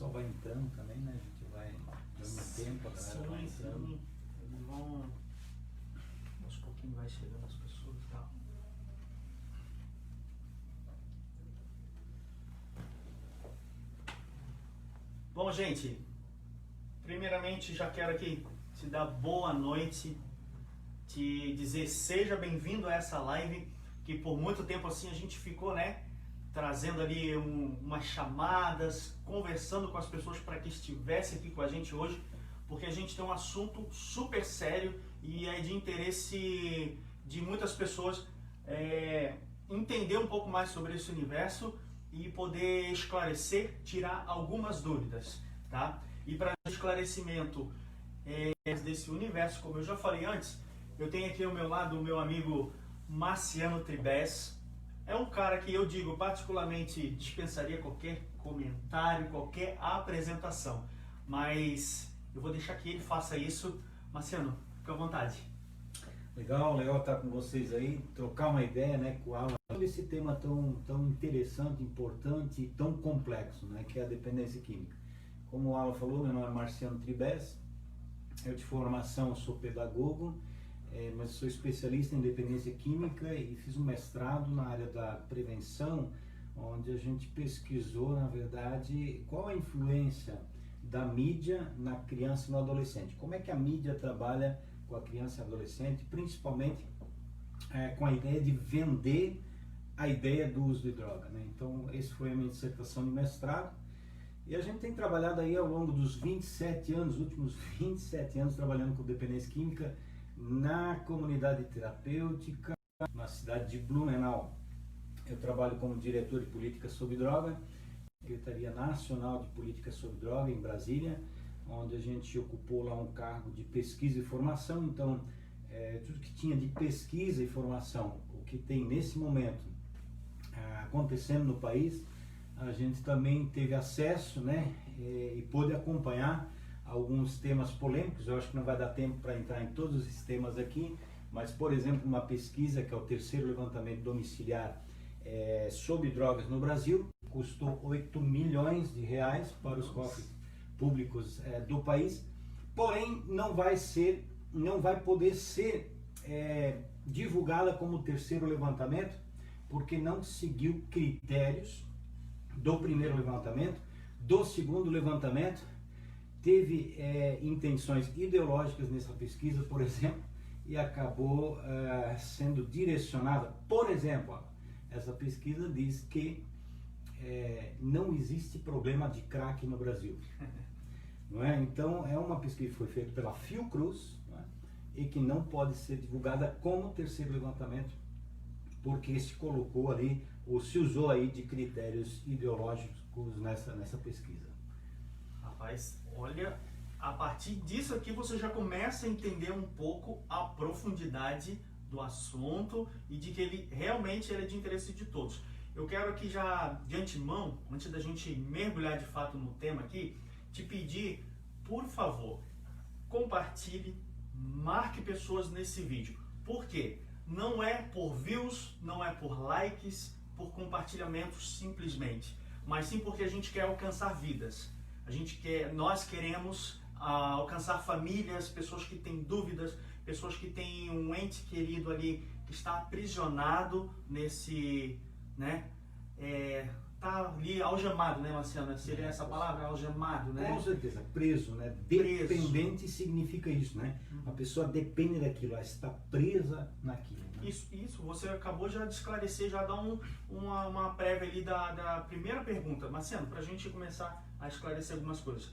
pessoal vai entrando também, né? A gente vai dando tempo, a galera vai entrando. Sim, eles vão... Aos pouquinhos vai chegando as pessoas e tal. Bom, gente, primeiramente já quero aqui te dar boa noite, te dizer seja bem-vindo a essa live, que por muito tempo assim a gente ficou, né, trazendo ali umas chamadas, conversando com as pessoas para que estivesse aqui com a gente hoje, porque a gente tem um assunto super sério e é de interesse de muitas pessoas entender um pouco mais sobre esse universo e poder esclarecer, tirar algumas dúvidas, tá? E para esclarecimento desse universo, como eu já falei antes, eu tenho aqui ao meu lado o meu amigo Marciano Tribes. É um cara que eu digo particularmente dispensaria qualquer comentário, qualquer apresentação, mas eu vou deixar que ele faça isso. Marciano, fica à vontade. Legal estar com vocês aí, trocar uma ideia, né, com o Alan, sobre esse tema tão interessante, importante e tão complexo, né, que é a dependência química. Como o Alan falou, meu nome é Marciano Tribes, eu de formação sou pedagogo, mas sou especialista em dependência química e fiz um mestrado na área da prevenção, onde a gente pesquisou, na verdade, qual a influência da mídia na criança e no adolescente. Como é que a mídia trabalha com a criança e adolescente, principalmente com a ideia de vender a ideia do uso de droga, né? Então, esse foi a minha dissertação de mestrado. E a gente tem trabalhado aí ao longo dos 27 anos, últimos 27 anos, trabalhando com dependência química na comunidade terapêutica, na cidade de Blumenau. Eu trabalho como diretor de política sobre droga, Secretaria Nacional de Política sobre Droga em Brasília, onde a gente ocupou lá um cargo de pesquisa e formação. Então, tudo que tinha de pesquisa e formação, o que tem nesse momento acontecendo no país, a gente também teve acesso, né, e pôde acompanhar alguns temas polêmicos. Eu acho que não vai dar tempo para entrar em todos esses temas aqui, mas, por exemplo, uma pesquisa que é o terceiro levantamento domiciliar sobre drogas no Brasil, custou 8 milhões de reais para os cofres públicos do país, porém não vai poder ser divulgada como terceiro levantamento, porque não seguiu critérios do primeiro levantamento, do segundo levantamento, teve intenções ideológicas nessa pesquisa, por exemplo, e acabou sendo direcionada, por exemplo, essa pesquisa diz que não existe problema de crack no Brasil. Não é? Então, é uma pesquisa que foi feita pela Fiocruz, não é? E que não pode ser divulgada como terceiro levantamento, porque se colocou ali, ou se usou aí de critérios ideológicos nessa pesquisa. Rapaz, olha, a partir disso aqui você já começa a entender um pouco a profundidade do assunto e de que ele realmente é de interesse de todos. Eu quero aqui já de antemão, antes da gente mergulhar de fato no tema aqui, te pedir, por favor, compartilhe, marque pessoas nesse vídeo. Por quê? Não é por views, não é por likes, por compartilhamentos simplesmente, mas sim porque a gente quer alcançar vidas. Nós queremos alcançar famílias, pessoas que têm dúvidas, pessoas que têm um ente querido ali que está aprisionado nesse, né? Tá ali algemado, né, Marciano? Seria essa palavra, algemado, né? Com certeza, preso, né? Dependente significa isso, né? A pessoa depende daquilo, ela está presa naquilo. Né? Isso, você acabou já de esclarecer, já dá uma prévia ali da primeira pergunta. Marciano, para a gente começar a esclarecer algumas coisas,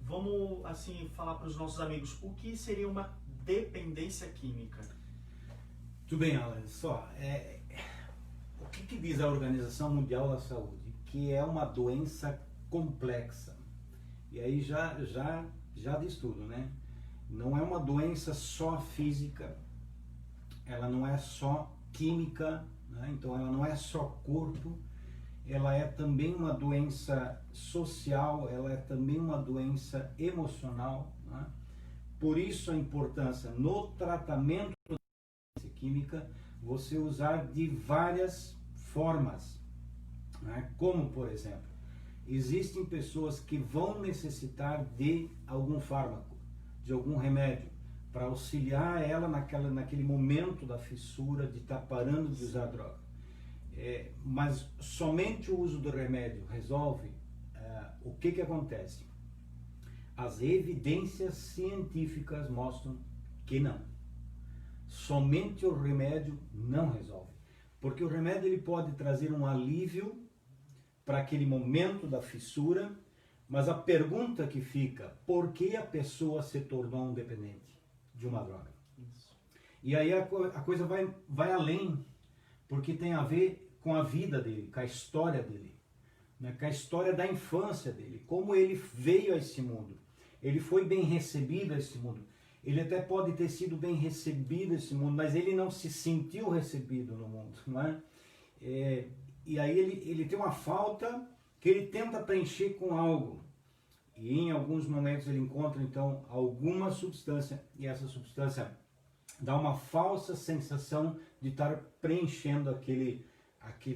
vamos, assim, falar para os nossos amigos, o que seria uma dependência química? Tudo bem, Alan, só, o que diz a Organização Mundial da Saúde? Que é uma doença complexa. E aí já diz tudo, né? Não é uma doença só física, ela não é só química, né? Então ela não é só corpo, ela é também uma doença social, ela é também uma doença emocional, né? Por isso a importância no tratamento da doença química você usar de várias formas, né? Como, por exemplo, existem pessoas que vão necessitar de algum fármaco, de algum remédio, para auxiliar ela naquele momento da fissura, de estar parando de usar droga. Mas somente o uso do remédio resolve. O que acontece? As evidências científicas mostram que não. Somente o remédio não resolve. Porque o remédio ele pode trazer um alívio para aquele momento da fissura, mas a pergunta que fica, por que a pessoa se tornou um dependente de uma droga? Isso. E aí a coisa vai além, porque tem a ver com a vida dele, com a história dele, né? Com a história da infância dele, como ele veio a esse mundo. Ele foi bem recebido a esse mundo. Ele até pode ter sido bem recebido a esse mundo, mas ele não se sentiu recebido no mundo, não é? E aí ele tem uma falta que ele tenta preencher com algo. E em alguns momentos ele encontra então alguma substância, e essa substância dá uma falsa sensação de estar preenchendo aquele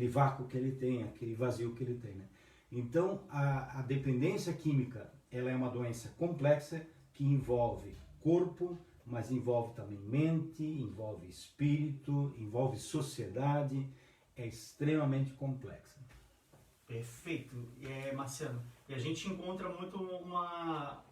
vácuo que ele tem, aquele vazio que ele tem, né? Então a dependência química, ela é uma doença complexa que envolve corpo, mas envolve também mente, envolve espírito, envolve sociedade, é extremamente complexa. Perfeito, Marciano. E a gente encontra muito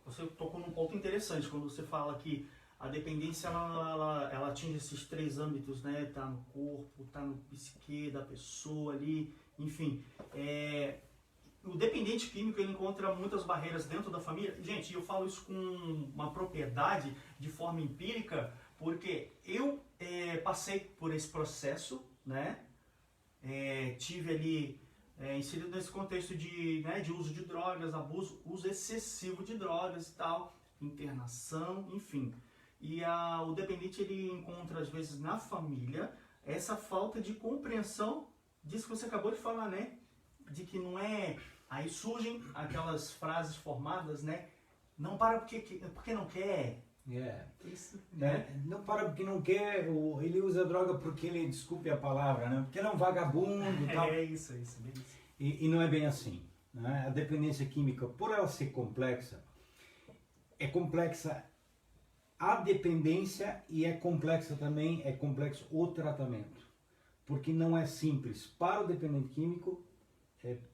você tocou num ponto interessante quando você fala que a dependência ela atinge esses três âmbitos, né? Tá no corpo, tá no psique da pessoa ali, enfim. O dependente químico ele encontra muitas barreiras dentro da família. Gente, eu falo isso com uma propriedade de forma empírica, porque eu passei por esse processo, né? Tive ali inserido nesse contexto de uso de drogas, abuso, uso excessivo de drogas e tal, internação, enfim. E o dependente ele encontra às vezes na família essa falta de compreensão disso que você acabou de falar, né? De que não é... Aí surgem aquelas frases formadas, né? Não para porque não quer. Isso, né? Não para porque não quer, ele usa droga porque ele, desculpe a palavra, né? Porque ele é um vagabundo e tal. Isso. E não é bem assim, né? A dependência química, por ela ser complexa, é complexa a dependência e é complexo o tratamento. Porque não é simples para o dependente químico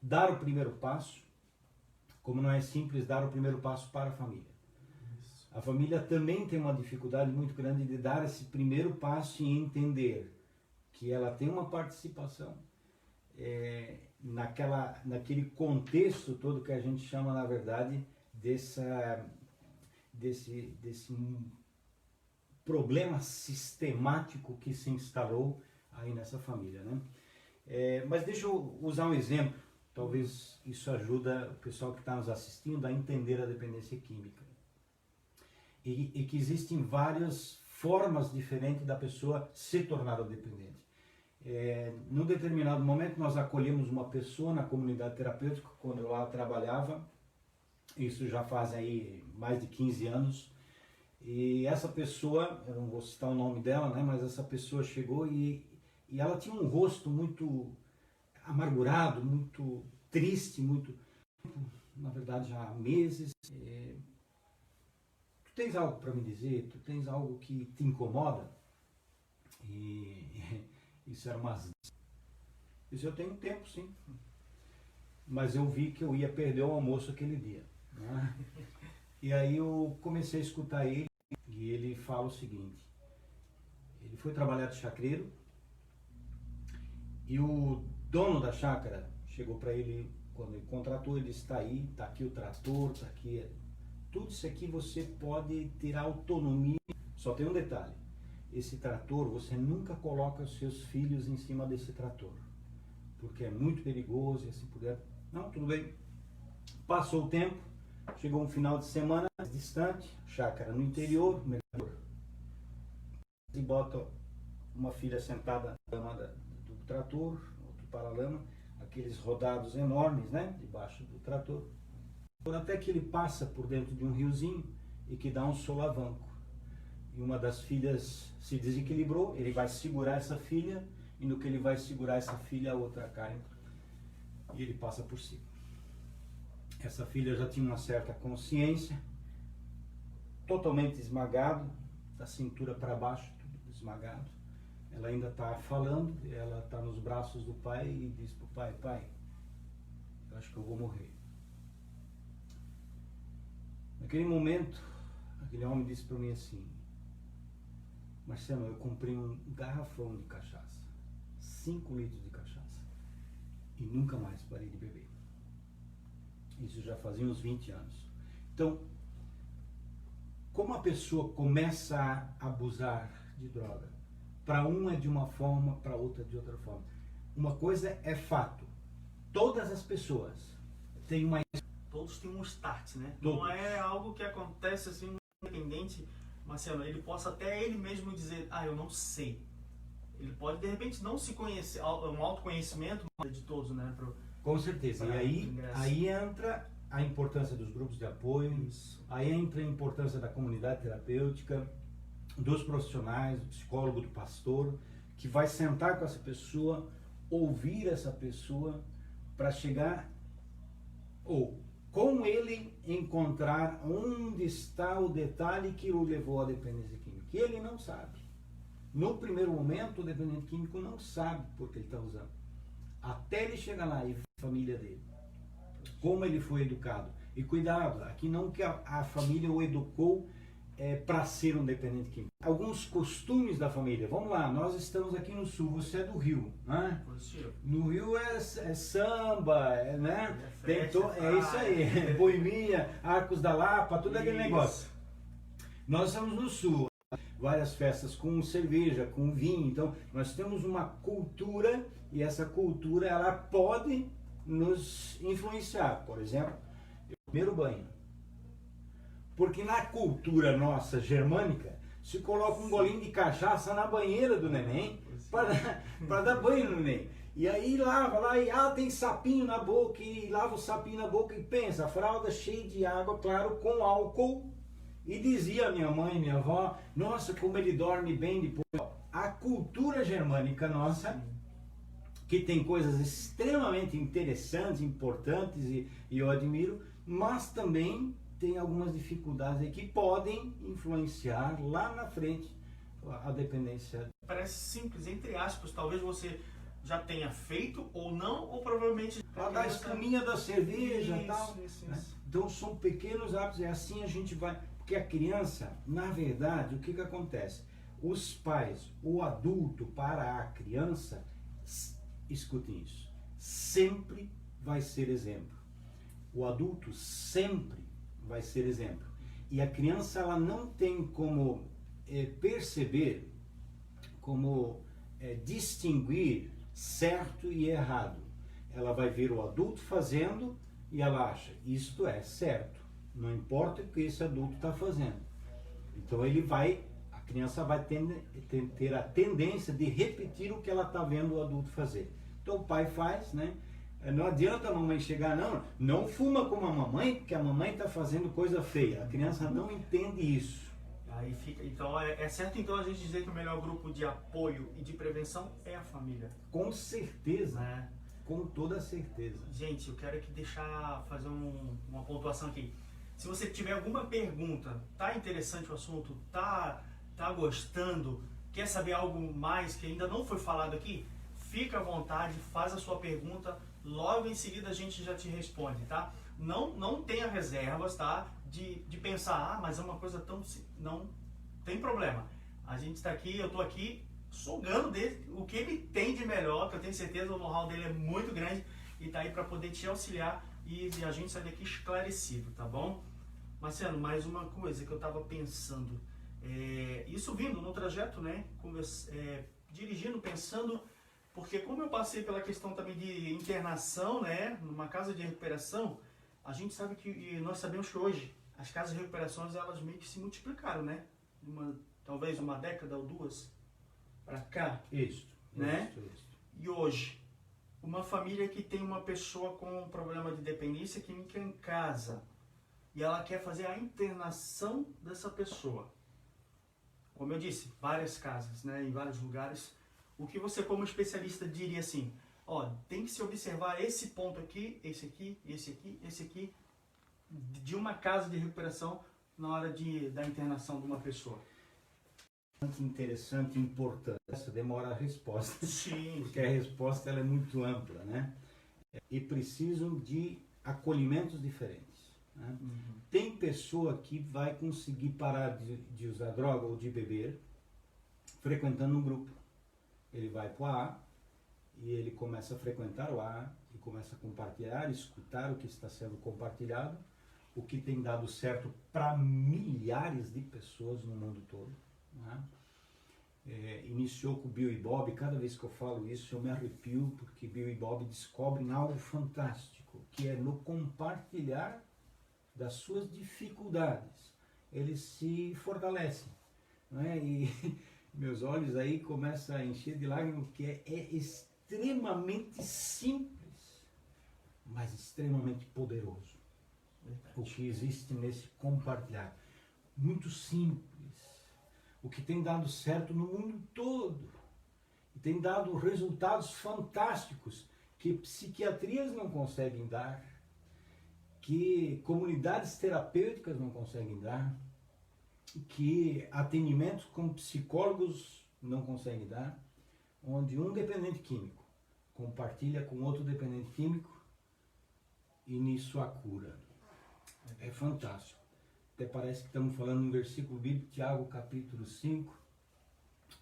dar o primeiro passo, como não é simples dar o primeiro passo para a família. A família também tem uma dificuldade muito grande de dar esse primeiro passo e entender que ela tem uma participação naquele contexto todo que a gente chama, na verdade, desse problema sistemático que se instalou aí nessa família, né? Mas deixa eu usar um exemplo, talvez isso ajuda o pessoal que está nos assistindo a entender a dependência química. E que existem várias formas diferentes da pessoa se tornar dependente. Num determinado momento nós acolhemos uma pessoa na comunidade terapêutica, quando eu lá trabalhava, isso já faz aí mais de 15 anos, e essa pessoa, eu não vou citar o nome dela, né, mas essa pessoa chegou e ela tinha um rosto muito amargurado, muito triste, na verdade já há meses. Tu tens algo para me dizer? Tu tens algo que te incomoda? E isso era umas... Isso eu tenho tempo, sim. Mas eu vi que eu ia perder o almoço aquele dia, né? E aí eu comecei a escutar ele e ele fala o seguinte: ele foi trabalhar de chacreiro e o dono da chácara chegou para ele, quando ele contratou, ele disse: está aí, está aqui o trator, está aqui tudo isso aqui, você pode ter autonomia. Só tem um detalhe: esse trator, você nunca coloca os seus filhos em cima desse trator, porque é muito perigoso e assim por diante. Não, tudo bem. Passou o tempo, chegou um final de semana mais distante, chácara no interior, e bota uma filha sentada na lama do trator, outro para a lama, aqueles rodados enormes, né, debaixo do trator, até que ele passa por dentro de um riozinho e que dá um solavanco. E uma das filhas se desequilibrou, ele vai segurar essa filha, e no que ele vai segurar essa filha, a outra cai e ele passa por cima. Essa filha já tinha uma certa consciência, totalmente esmagado, da cintura para baixo, tudo esmagado. Ela ainda está falando, ela está nos braços do pai e diz para o pai: pai, eu acho que eu vou morrer. Naquele momento, aquele homem disse para mim assim: Marcelo, eu comprei um garrafão de cachaça, 5 litros de cachaça, e nunca mais parei de beber. Isso já fazia uns 20 anos. Então, como a pessoa começa a abusar de droga, para um é de uma forma, para outra de outra forma. Uma coisa é fato, todas as pessoas têm uma... Todos têm um start, né? Todos. Não é algo que acontece assim, independente, Marcelo, ele possa até ele mesmo dizer, eu não sei. Ele pode, de repente, não se conhecer, um autoconhecimento de todos, né? Com certeza. E aí entra a importância dos grupos de apoio, Isso. Aí entra a importância da comunidade terapêutica, dos profissionais, do psicólogo, do pastor, que vai sentar com essa pessoa, ouvir essa pessoa, para chegar, ou com ele encontrar onde está o detalhe que o levou à dependência química. Que ele não sabe. No primeiro momento, o dependente químico não sabe por que ele está usando. Até ele chegar lá e ver a família dele. Como ele foi educado. E cuidado, aqui não que a família o educou para ser um dependente químico. Alguns costumes da família. Vamos lá, nós estamos aqui no sul, você é do Rio, né? No Rio é samba, né? É isso aí, boemia, Arcos da Lapa, tudo aquele negócio. Nós estamos no sul, várias festas com cerveja, com vinho, então nós temos uma cultura e essa cultura ela pode nos influenciar. Por exemplo, o primeiro banho. Porque na cultura nossa germânica, se coloca um golinho de cachaça na banheira do neném para dar banho no neném. E aí lava lá e tem sapinho na boca e lava o sapinho na boca e pensa, a fralda cheia de água, claro, com álcool. E dizia minha mãe, minha avó, nossa, como ele dorme bem depois. A cultura germânica nossa, que tem coisas extremamente interessantes, importantes e eu admiro, mas também tem algumas dificuldades aí que podem influenciar lá na frente a dependência. Parece simples, entre aspas, talvez você já tenha feito ou não, ou provavelmente... Ela dá a espuminha da cerveja e tal. Isso. Então são pequenos hábitos, é assim a gente vai... Porque a criança, na verdade, o que acontece? Os pais, o adulto para a criança, escutem isso, sempre vai ser exemplo. O adulto sempre vai ser exemplo. E a criança ela não tem como perceber, como distinguir certo e errado. Ela vai ver o adulto fazendo e ela acha, isto é certo. Não importa o que esse adulto está fazendo. Então a criança vai ter a tendência de repetir o que ela está vendo o adulto fazer. Então o pai faz, né? Não adianta a mamãe chegar, não fuma como a mamãe, porque a mamãe está fazendo coisa feia. A criança não entende isso. Aí fica, então é certo então a gente dizer que o melhor grupo de apoio e de prevenção é a família. Com certeza, né? Com toda certeza. Gente, eu quero aqui fazer uma pontuação aqui. Se você tiver alguma pergunta, tá interessante o assunto, tá gostando, quer saber algo mais que ainda não foi falado aqui, fica à vontade, faz a sua pergunta, logo em seguida a gente já te responde, tá? Não tenha reservas, tá? De pensar, mas é uma coisa tão... Não tem problema. A gente está aqui, eu estou aqui sugando dele, o que ele tem de melhor, que eu tenho certeza o know-how dele é muito grande e tá aí para poder te auxiliar e a gente sair daqui esclarecido, tá bom? Marcelo, mais uma coisa que eu estava pensando, isso vindo no trajeto, né? Dirigindo, pensando... Porque como eu passei pela questão também de internação, né, numa casa de recuperação, a gente sabe que, nós sabemos que hoje as casas de recuperações, elas meio que se multiplicaram, né? Talvez uma década ou duas para cá. Isso, né? Isso. E hoje, uma família que tem uma pessoa com um problema de dependência química em casa e ela quer fazer a internação dessa pessoa. Como eu disse, várias casas, né, em vários lugares. O que você, como especialista, diria assim, ó, tem que se observar esse ponto aqui, esse aqui, esse aqui, esse aqui, de uma casa de recuperação na hora da internação de uma pessoa. Interessante e importante. Essa demora a resposta. Sim. Porque a resposta ela é muito ampla, né? E precisam de acolhimentos diferentes. Né? Tem pessoa que vai conseguir parar de usar droga ou de beber frequentando um grupo. Ele vai para o AA e ele começa a frequentar o AA e começa a compartilhar, escutar o que está sendo compartilhado, o que tem dado certo para milhares de pessoas no mundo todo. Né? Iniciou com Bill e Bob. Cada vez que eu falo isso eu me arrepio, porque Bill e Bob descobrem algo fantástico, que é no compartilhar das suas dificuldades eles se fortalecem, né? E meus olhos aí começam a encher de lágrimas, porque é extremamente simples, mas extremamente poderoso. O que existe nesse compartilhar, muito simples, o que tem dado certo no mundo todo, e tem dado resultados fantásticos que psiquiatrias não conseguem dar, que comunidades terapêuticas não conseguem dar, que atendimentos com psicólogos não conseguem dar, onde um dependente químico compartilha com outro dependente químico e nisso a cura. É fantástico. Até parece que estamos falando no versículo bíblico, Tiago capítulo 5,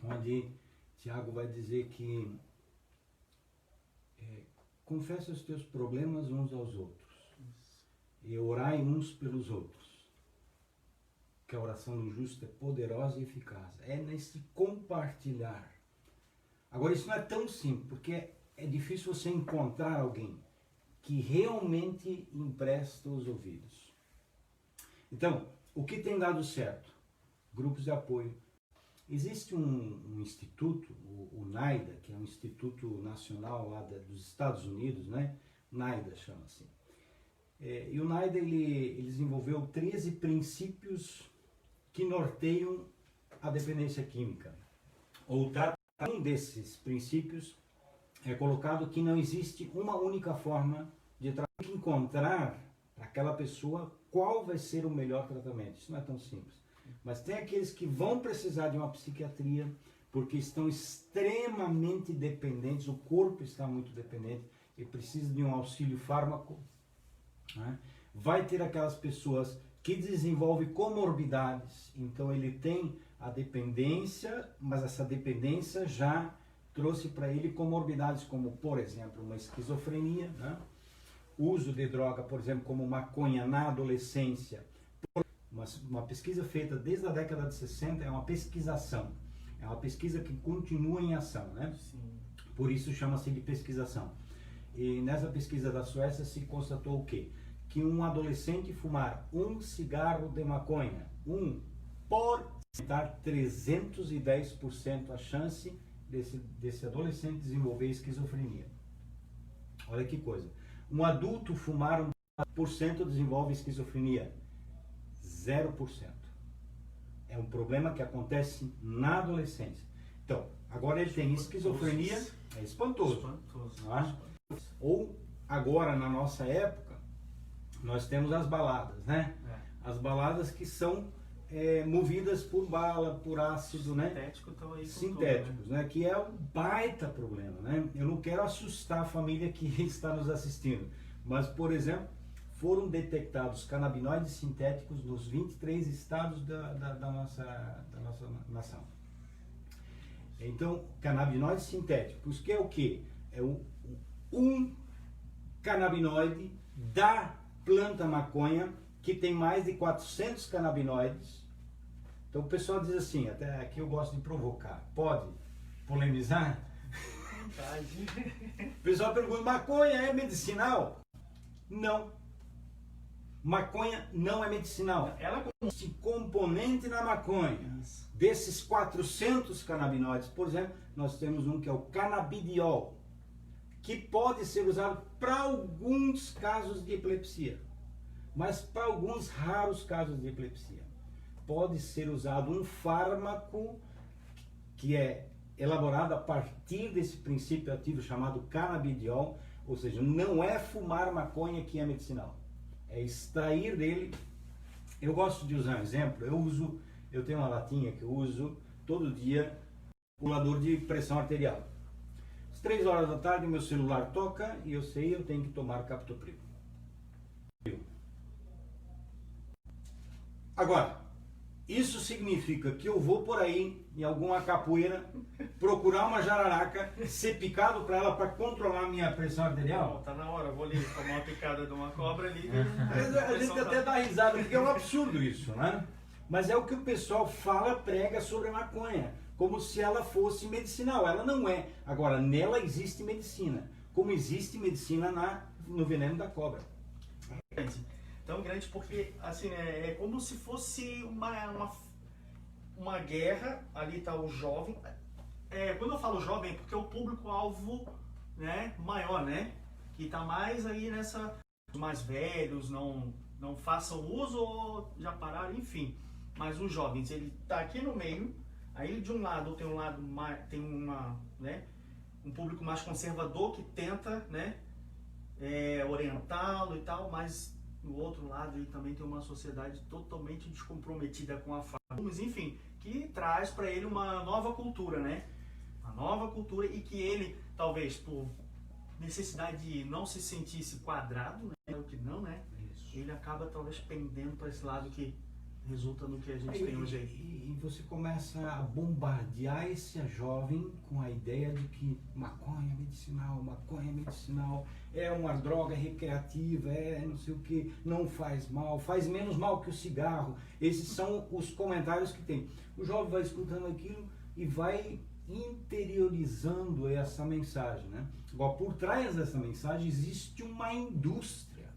onde Tiago vai dizer que confessa os teus problemas uns aos outros e orai uns pelos outros, que a oração do justo é poderosa e eficaz. É nesse compartilhar. Agora isso não é tão simples, porque é difícil você encontrar alguém que realmente empresta os ouvidos. Então, o que tem dado certo? Grupos de apoio. Existe um instituto, o NIDA, que é um instituto nacional lá dos Estados Unidos, né? NIDA chama-se. E o NIDA ele desenvolveu 13 princípios que norteiam a dependência química. Um desses princípios é colocado que não existe uma única forma de encontrar para aquela pessoa qual vai ser o melhor tratamento. Isso não é tão simples. Mas tem aqueles que vão precisar de uma psiquiatria porque estão extremamente dependentes, o corpo está muito dependente e precisa de um auxílio fármaco. Né? Vai ter aquelas pessoas que desenvolvem comorbidades, então ele tem a dependência, mas essa dependência já trouxe para ele comorbidades como, por exemplo, uma esquizofrenia, né? Uso de droga, por exemplo, como maconha na adolescência. Uma pesquisa feita desde a década de 60 é uma pesquisação, é uma pesquisa que continua em ação, né? Sim. Por isso chama-se de pesquisação. E nessa pesquisa da Suécia se constatou o quê? Que um adolescente fumar um cigarro de maconha, pode aumentar 310% a chance desse adolescente desenvolver esquizofrenia. Olha que coisa. Um adulto fumar 1% desenvolve esquizofrenia. 0%. É um problema que acontece na adolescência. Então, agora ele tem esquizofrenia, é espantoso. Não é? Ou agora, na nossa época, nós temos as baladas, né? As baladas que são movidas por bala, por ácido, né? Sintéticos, né? Que é um baita problema, né? Eu não quero assustar a família que está nos assistindo, mas, por exemplo, foram detectados canabinoides sintéticos nos 23 estados da nossa nação. Então, canabinoides sintéticos, que é o quê? É um canabinoide da planta maconha, que tem mais de 400 canabinoides. Então o pessoal diz assim, até aqui eu gosto de provocar, pode polemizar? O pessoal pergunta, maconha é medicinal? Não. Maconha não é medicinal. Ela existe componente na maconha. Desses 400 canabinoides, por exemplo, nós temos um que é o canabidiol, que pode ser usado para alguns casos de epilepsia, mas para alguns raros casos de epilepsia. Pode ser usado um fármaco que é elaborado a partir desse princípio ativo chamado canabidiol, ou seja, não é fumar maconha que é medicinal, é extrair dele. Eu gosto de usar um exemplo, eu tenho uma latinha que eu uso todo dia, regulador de pressão arterial. Às 3 horas da tarde, meu celular toca e eu sei eu tenho que tomar captopril. Agora, isso significa que eu vou por aí, em alguma capoeira, procurar uma jararaca, ser picado para ela para controlar a minha pressão arterial? Tá na hora, vou ali tomar uma picada de uma cobra ali. A gente até dá risada, porque é um absurdo isso, né? Mas é o que o pessoal fala, prega sobre a maconha, como se ela fosse medicinal. Ela não é. Agora, nela existe medicina, como existe medicina no veneno da cobra. Tão grande porque, assim, é como se fosse uma guerra. Ali está o jovem. Quando eu falo jovem, é porque é o público-alvo, né, maior, né? Que está mais aí nessa... Os mais velhos não façam uso ou já pararam, enfim. Mas os jovens, ele está aqui no meio. Aí de um lado tem um público mais conservador que tenta, né, orientá-lo e tal, mas no outro lado ele também tem uma sociedade totalmente descomprometida com a farmácia, enfim, que traz para ele uma nova cultura, né? Uma nova cultura, e que ele, talvez por necessidade de não se sentisse quadrado, né? O que não, né? Isso. Ele acaba talvez pendendo para esse lado que resulta no que a gente tem hoje aí. E você começa a bombardear esse jovem com a ideia de que maconha é medicinal, é uma droga recreativa, não sei o que, não faz mal, faz menos mal que o cigarro. Esses são os comentários que tem. O jovem vai escutando aquilo e vai interiorizando essa mensagem, né? Agora, por trás dessa mensagem existe uma indústria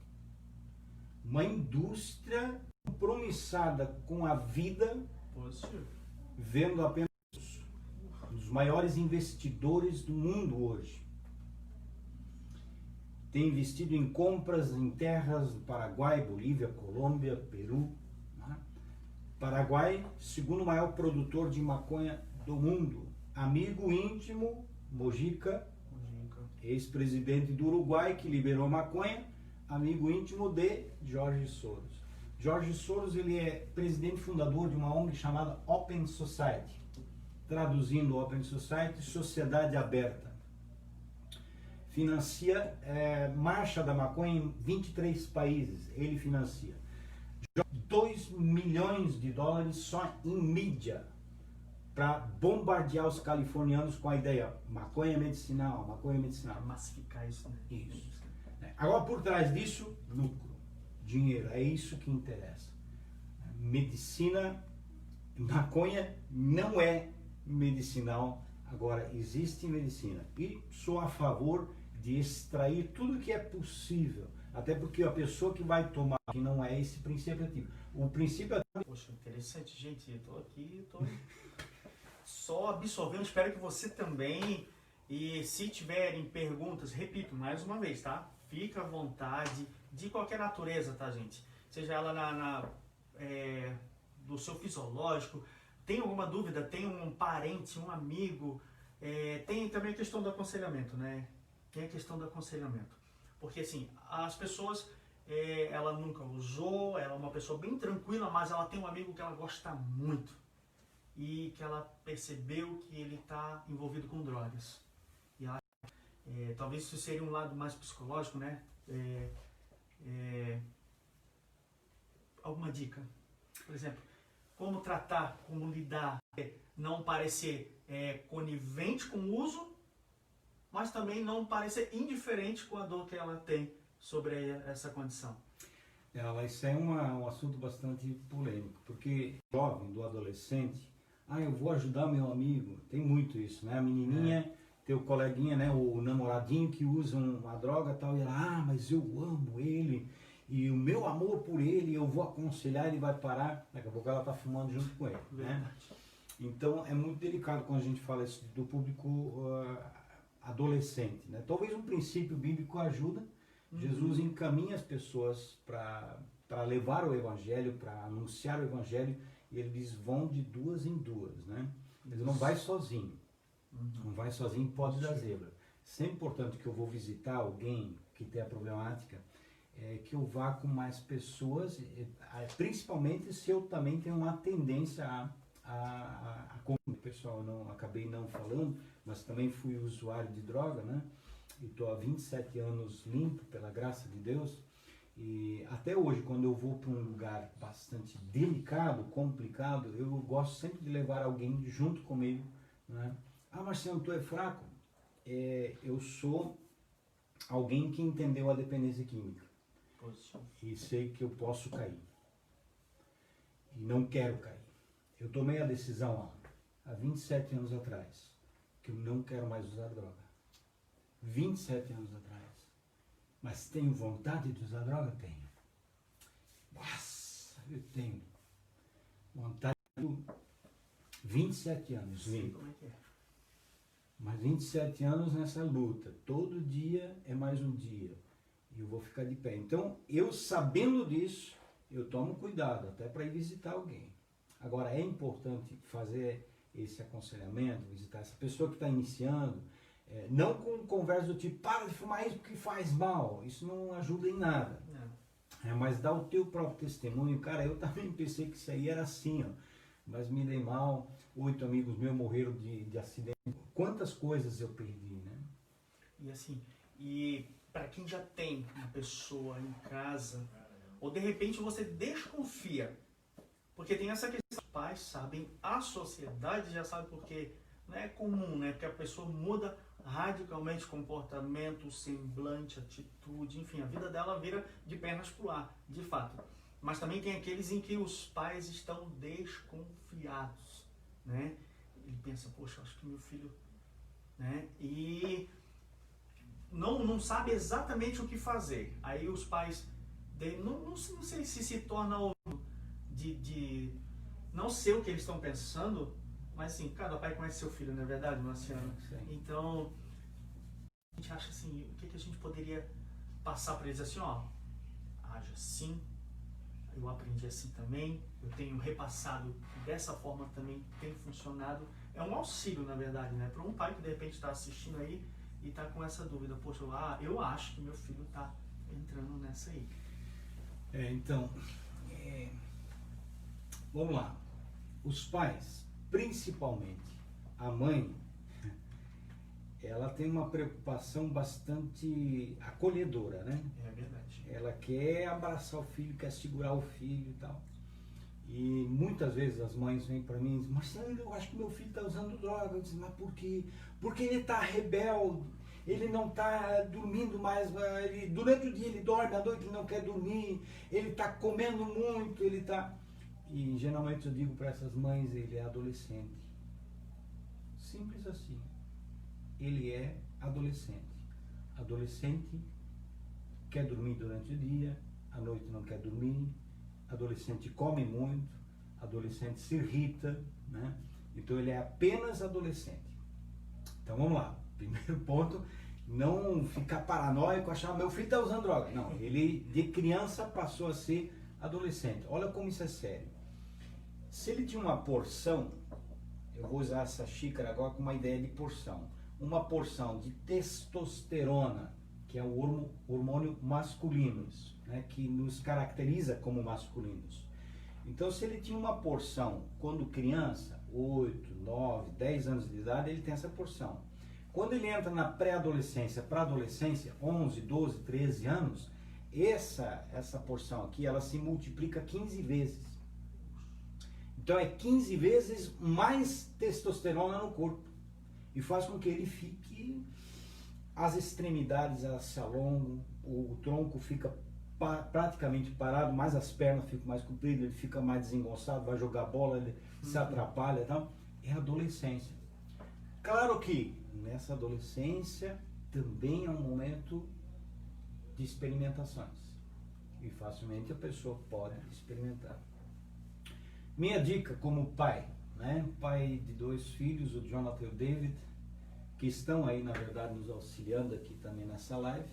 compromissada com a vida, vendo apenas os maiores investidores do mundo hoje. Tem investido em compras em terras do Paraguai, Bolívia, Colômbia, Peru. Né? Paraguai, segundo maior produtor de maconha do mundo. Amigo íntimo, Mojica, ex-presidente do Uruguai, que liberou maconha, amigo íntimo de Jorge Soros. Jorge Soros, ele é presidente fundador de uma ONG chamada Open Society. Traduzindo Open Society, Sociedade Aberta. Financia marcha da maconha em 23 países, ele financia. 2 milhões de dólares só em mídia, para bombardear os californianos com a ideia maconha é medicinal, maconha é medicinal. Massificar isso, né? Isso. Agora, por trás disso, lucro. Dinheiro, é isso que interessa. Medicina, maconha não é medicinal. Agora, existe medicina. E sou a favor de extrair tudo que é possível. Até porque a pessoa que vai tomar, que não é esse princípio ativo. O princípio ativo... Poxa, interessante, gente. Eu tô aqui, só absorvendo. Espero que você também. E se tiverem perguntas, repito mais uma vez, tá? Fica à vontade, de qualquer natureza, tá, gente? Seja ela do seu fisiológico, tem alguma dúvida, tem um parente, um amigo, tem também a questão do aconselhamento, né? Tem a questão do aconselhamento. Porque, assim, as pessoas, ela nunca usou, ela é uma pessoa bem tranquila, mas ela tem um amigo que ela gosta muito e que ela percebeu que ele está envolvido com drogas. E ela, talvez isso seria um lado mais psicológico, né? Alguma dica? Por exemplo, como tratar, como lidar, não parecer conivente com o uso, mas também não parecer indiferente com a dor que ela tem sobre essa condição. Isso é um assunto bastante polêmico, porque o jovem, do adolescente, eu vou ajudar meu amigo, tem muito isso, né? A menininha, teu coleguinha, né? O namoradinho que usa uma droga e tal, e ela, mas eu amo ele, e o meu amor por ele, eu vou aconselhar, ele vai parar, daqui a pouco ela tá fumando junto com ele, né? Então é muito delicado quando a gente fala isso do público adolescente, né? Talvez um princípio bíblico ajuda. Jesus encaminha as pessoas para levar o evangelho, para anunciar o evangelho, e ele diz, vão de duas em duas, né? Ele não vai sozinho. Não vai sozinho, pode dar zebra. Sempre importante que eu vou visitar alguém que tem a problemática, que eu vá com mais pessoas, principalmente se eu também tenho uma tendência como o pessoal acabei não falando, mas também fui usuário de droga, né? E estou há 27 anos limpo, pela graça de Deus. E até hoje, quando eu vou para um lugar bastante delicado, complicado, eu gosto sempre de levar alguém junto comigo, né? Ah, Marciano, tu é fraco? Eu sou alguém que entendeu a dependência química. E sei que eu posso cair. E não quero cair. Eu tomei a decisão há 27 anos atrás que eu não quero mais usar droga. 27 anos atrás. Mas tenho vontade de usar droga? Tenho. Nossa, eu tenho vontade de 27 anos. Sei como é que é. Mas 27 anos nessa luta. Todo dia é mais um dia. E eu vou ficar de pé. Então, eu sabendo disso, eu tomo cuidado até para ir visitar alguém. Agora, é importante fazer esse aconselhamento, visitar essa pessoa que está iniciando, não com conversa do tipo, para de fumar isso porque faz mal. Isso não ajuda em nada. Mas dá o teu próprio testemunho. Cara, eu também pensei que isso aí era assim, ó. Mas me dei mal. 8 amigos meus morreram de acidente. Quantas coisas eu perdi, né? E assim, para quem já tem uma pessoa em casa, ou de repente você desconfia, porque tem essa questão, os pais sabem, a sociedade já sabe, porque não é comum, né? Porque a pessoa muda radicalmente o comportamento, o semblante, a atitude, enfim, a vida dela vira de pernas pro ar, de fato. Mas também tem aqueles em que os pais estão desconfiados, né? Ele pensa, poxa, acho que meu filho, né? E não sabe exatamente o que fazer. Aí os pais, não sei se torna de não ser o que eles estão pensando, mas assim, cada pai conhece seu filho, não é verdade, Marciano? Então, a gente acha assim, o que a gente poderia passar para eles assim, ó, age assim, eu aprendi assim também, eu tenho repassado dessa forma também, tem funcionado. É um auxílio, na verdade, né? Para um pai que de repente está assistindo aí e está com essa dúvida, poxa, eu acho que meu filho está entrando nessa aí. Então, vamos lá. Os pais, principalmente a mãe, ela tem uma preocupação bastante acolhedora, né? É verdade. Ela quer abraçar o filho, quer segurar o filho e tal. E muitas vezes as mães vêm para mim e dizem, Marcelo, eu acho que meu filho está usando droga. Eu disse, mas por quê? Porque ele está rebelde, ele não está dormindo mais, durante o dia ele dorme, à noite ele não quer dormir, ele está comendo muito, ele está... E geralmente eu digo para essas mães, ele é adolescente. Simples assim. Ele é adolescente. Adolescente quer dormir durante o dia, à noite não quer dormir, adolescente come muito, adolescente se irrita, né? Então ele é apenas adolescente. Então vamos lá. Primeiro ponto, não ficar paranoico, achar meu filho está usando droga. Não, ele de criança passou a ser adolescente. Olha como isso é sério. Se ele tinha uma porção, eu vou usar essa xícara agora com uma ideia de porção. Uma porção de testosterona, que é o hormônio masculino, né, que nos caracteriza como masculinos. Então, se ele tinha uma porção quando criança, 8, 9, 10 anos de idade, ele tem essa porção. Quando ele entra na pré-adolescência para adolescência, 11, 12, 13 anos, essa porção aqui, ela se multiplica 15 vezes. Então, é 15 vezes mais testosterona no corpo. E faz com que ele fique, as extremidades elas se alongam, o tronco fica praticamente parado, mas as pernas ficam mais compridas, ele fica mais desengonçado, vai jogar bola, ele se atrapalha e tal. É a adolescência. Claro que nessa adolescência também é um momento de experimentações. E facilmente a pessoa pode experimentar. Minha dica como pai, né? Pai de 2 filhos, o Jonathan e o David, que estão aí, na verdade, nos auxiliando aqui também nessa live.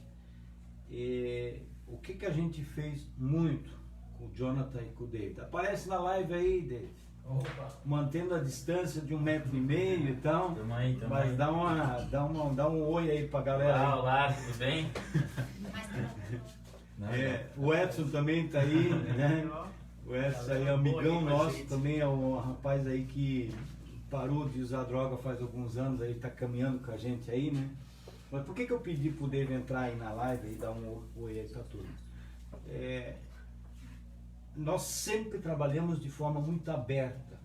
E o que a gente fez muito com o Jonathan e com o David? Aparece na live aí, David. mantendo a distância de 1,5 m e tal. Tamo aí. Mas dá um oi aí pra galera. Olá, tudo bem? O Edson também tá aí, né? O Edson aí é amigão nosso, também é um rapaz aí que parou de usar droga faz alguns anos, aí tá caminhando com a gente aí, né? Mas por que eu pedi pro Dave entrar aí na live e dar um oi aí pra tudo? Nós sempre trabalhamos de forma muito aberta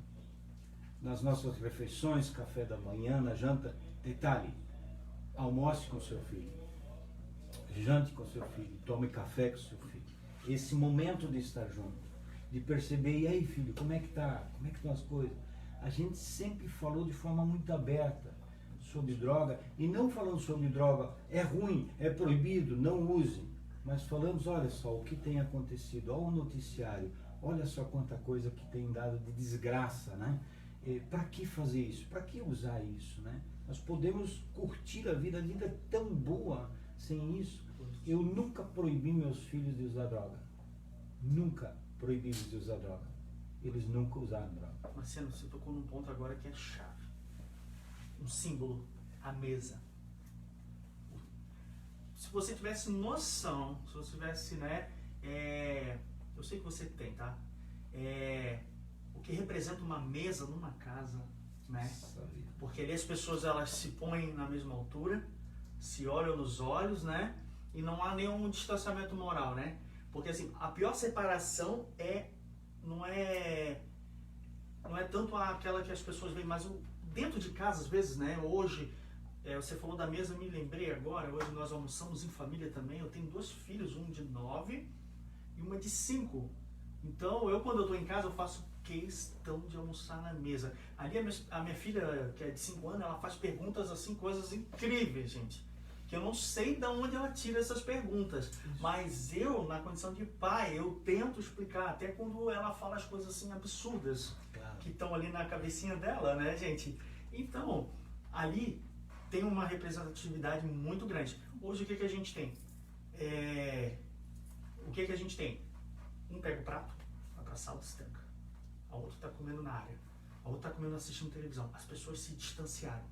nas nossas refeições, café da manhã, na janta. Detalhe, almoce com seu filho, jante com seu filho, tome café com seu filho. Esse momento de estar junto, de perceber, e aí filho, como é que tá? Como é que estão as coisas? A gente sempre falou de forma muito aberta sobre droga, e não falando sobre droga, é ruim, é proibido, não use. Mas falamos, olha só o que tem acontecido, olha o noticiário, olha só quanta coisa que tem dado de desgraça, né? Para que fazer isso? Para que usar isso, né? Nós podemos curtir a vida é tão boa sem isso. Eu nunca proibi meus filhos de usar droga. Nunca proibi eles de usar droga. Eles nunca usaram droga. Marcelo, você tocou num ponto agora que é chave. Um símbolo, a mesa. Se você tivesse noção, se você tivesse, né, eu sei que você tem, tá? O que representa uma mesa numa casa, né? Porque ali as pessoas, elas se põem na mesma altura, se olham nos olhos, né? E não há nenhum distanciamento moral, né? Porque assim, a pior separação não é tanto aquela que as pessoas veem, mas dentro de casa, às vezes, né? Hoje, você falou da mesa, me lembrei agora, hoje nós almoçamos em família também. Eu tenho 2 filhos, um de 9 e uma de 5. Então, quando eu estou em casa, eu faço questão de almoçar na mesa. Ali a minha filha, que é de 5 anos, ela faz perguntas assim, coisas incríveis, gente. Que eu não sei de onde ela tira essas perguntas. Mas eu, na condição de pai, eu tento explicar, até quando ela fala as coisas assim absurdas, claro, que estão ali na cabecinha dela, né, gente? Então, ali tem uma representatividade muito grande. Hoje, o que a gente tem? O que a gente tem? Um pega o prato, vai pra sala, se tranca. A outra está comendo na área. A outra está comendo assistindo televisão. As pessoas se distanciaram.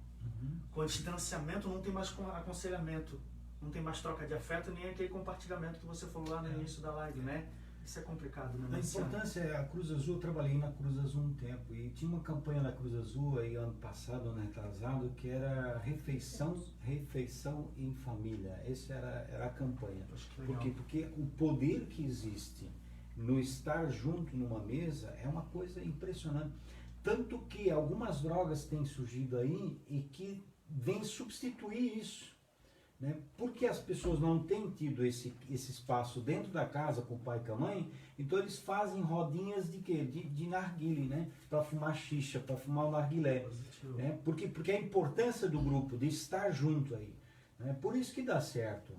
Com o distanciamento não tem mais aconselhamento, não tem mais troca de afeto, nem aquele compartilhamento que você falou lá no início da live, né? Isso é complicado, né? A importância é a Cruz Azul. Eu trabalhei na Cruz Azul um tempo e tinha uma campanha na Cruz Azul aí ano passado, ano retrasado, que era refeição em família. Essa era a campanha. Por quê? Porque o poder que existe no estar junto numa mesa é uma coisa impressionante. Tanto que algumas drogas têm surgido aí e que vêm substituir isso, né? Porque as pessoas não têm tido esse espaço dentro da casa com o pai e com a mãe, então eles fazem rodinhas de quê? De narguile, né? Para fumar xixa, para fumar o narguilé. Né? Porque a importância do grupo, de estar junto aí. Né? Por isso que dá certo.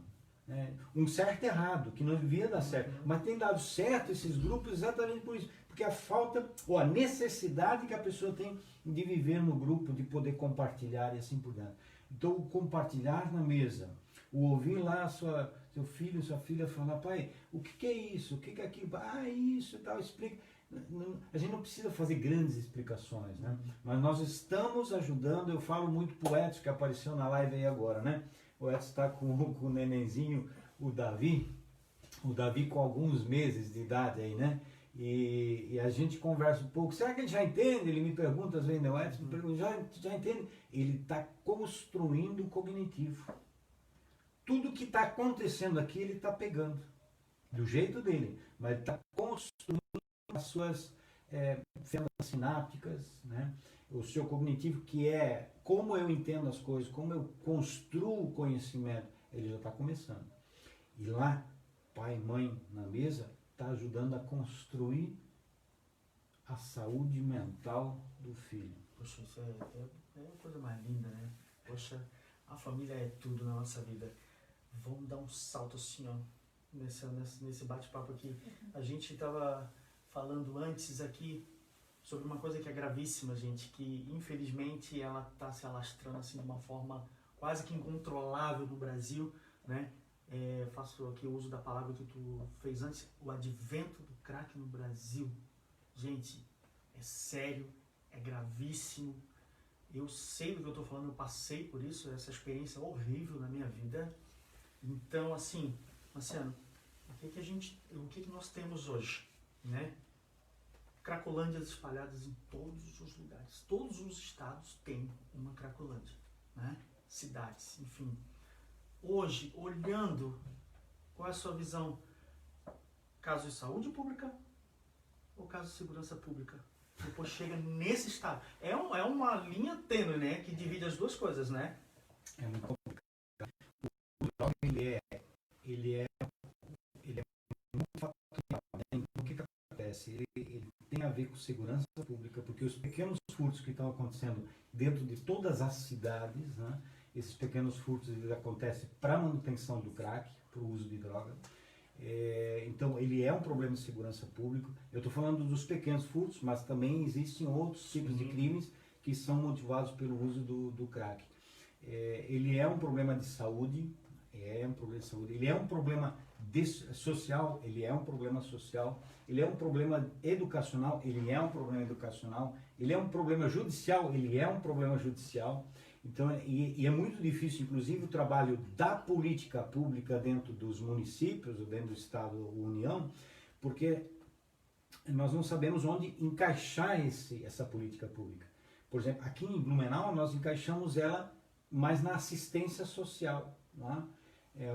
Né? Um certo errado, que não devia dar certo. Mas tem dado certo esses grupos exatamente por isso. Porque a falta, ou a necessidade que a pessoa tem de viver no grupo, de poder compartilhar e assim por diante. Então, o compartilhar na mesa, o ouvir lá seu filho, sua filha falar, pai, o que é isso? O que é aquilo? Ah, isso e tal, explica. A gente não precisa fazer grandes explicações, né? Mas nós estamos ajudando. Eu falo muito pro Edson, que apareceu na live aí agora, né? O Edson está com o nenenzinho, o Davi com alguns meses de idade aí, né? E a gente conversa um pouco. Será que ele já entende? Ele me pergunta às vezes, o Edson me pergunta, já entende? Ele está construindo o cognitivo. Tudo que está acontecendo aqui, ele está pegando. Do jeito dele. Mas ele está construindo as suas fendas sinápticas, né? O seu cognitivo, que é como eu entendo as coisas, como eu construo o conhecimento, ele já está começando. E lá, pai e mãe na mesa, está ajudando a construir a saúde mental do filho. Poxa, isso é a coisa mais linda, né? Poxa, a família é tudo na nossa vida. Vamos dar um salto assim, ó, nesse bate-papo aqui. A gente estava falando antes aqui sobre uma coisa que é gravíssima, gente, que infelizmente ela está se alastrando assim de uma forma quase que incontrolável no Brasil, né? Faço aqui o uso da palavra que tu fez antes, o advento do crack no Brasil. Gente, é sério, é gravíssimo. Eu sei do que eu estou falando, eu passei por isso, essa experiência horrível na minha vida. Então, assim, Marciano, o que nós temos hoje, né? Cracolândias espalhadas em todos os lugares. Todos os estados têm uma Cracolândia, né? Cidades, enfim. Hoje, olhando, qual é a sua visão? Caso de saúde pública ou caso de segurança pública? Depois chega nesse estado. É uma linha tênue, né? Que divide as duas coisas, né? É muito complicado. O droga, ele é muito fatorial, né? O que acontece? Ele tem a ver com segurança pública, porque os pequenos furtos que estão acontecendo dentro de todas as cidades, né? Esses pequenos furtos eles acontecem para manutenção do crack, para o uso de droga. Então, ele é um problema de segurança pública. Eu estou falando dos pequenos furtos, mas também existem outros tipos de crimes que são motivados pelo uso do crack. Ele é um problema de saúde, ele é um problema social, ele é um problema social, ele é um problema educacional, ele é um problema educacional, ele é um problema judicial, ele é um problema judicial. Então, e é muito difícil, inclusive, o trabalho da política pública dentro dos municípios, ou dentro do Estado ou União, porque nós não sabemos onde encaixar essa política pública. Por exemplo, aqui em Blumenau, nós encaixamos ela mais na assistência social. Né?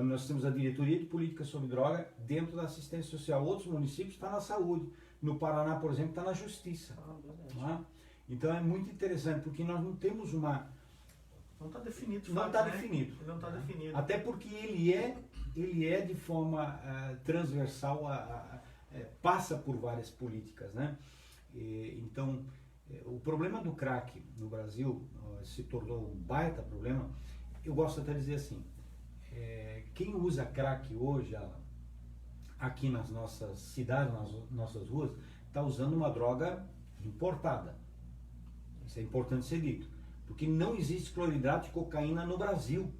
Nós temos a Diretoria de Política sobre Droga dentro da assistência social. Outros municípios estão na saúde. No Paraná, por exemplo, está na justiça. Né? Então, é muito interessante, porque nós não temos uma... Não está definido. Não está definido. Não está definido. Até porque ele é de forma transversal, passa por várias políticas, né? Então, o problema do crack no Brasil se tornou um baita problema. Eu gosto até de dizer assim, quem usa crack hoje, aqui nas nossas cidades, nas nossas ruas, está usando uma droga importada. Isso é importante ser dito. Porque não existe cloridrato de cocaína no Brasil.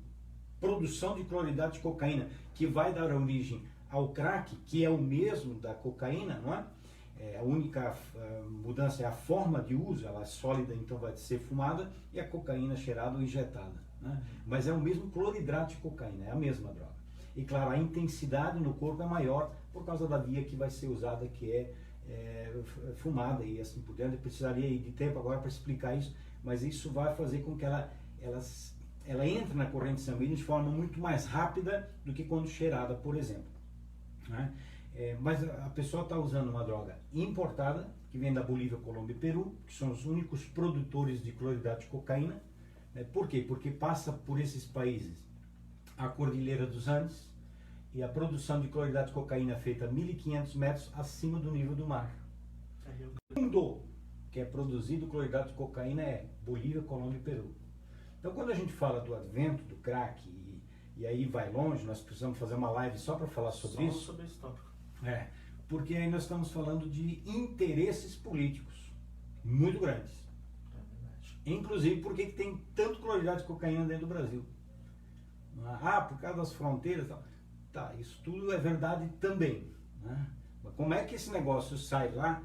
Produção de cloridrato de cocaína, que vai dar origem ao crack, que é o mesmo da cocaína, não é? A única mudança é a forma de uso, ela é sólida, então vai ser fumada, e a cocaína cheirada ou injetada. Né? Mas é o mesmo cloridrato de cocaína, é a mesma droga. E claro, a intensidade no corpo é maior por causa da via que vai ser usada, que é fumada e assim por diante. Eu precisaria de tempo agora para explicar isso, mas isso vai fazer com que ela entre na corrente sanguínea de forma muito mais rápida do que quando cheirada, por exemplo. Né? Mas a pessoa está usando uma droga importada, que vem da Bolívia, Colômbia e Peru, que são os únicos produtores de cloridrato de cocaína. Né? Por quê? Porque passa por esses países a Cordilheira dos Andes, e a produção de cloridrato de cocaína é feita a 1.500 metros acima do nível do mar. O mundo que é produzido cloridrato de cocaína é Bolívia, Colômbia e Peru. Então, quando a gente fala do advento do crack, e aí vai longe, nós precisamos fazer uma live só para falar sobre isso. Sobre esse tópico. Porque aí nós estamos falando de interesses políticos muito grandes. É verdade. Inclusive, por que tem tanto cloridrato de cocaína dentro do Brasil? Por causa das fronteiras. Tá, isso tudo é verdade também. Né? Mas como é que esse negócio sai lá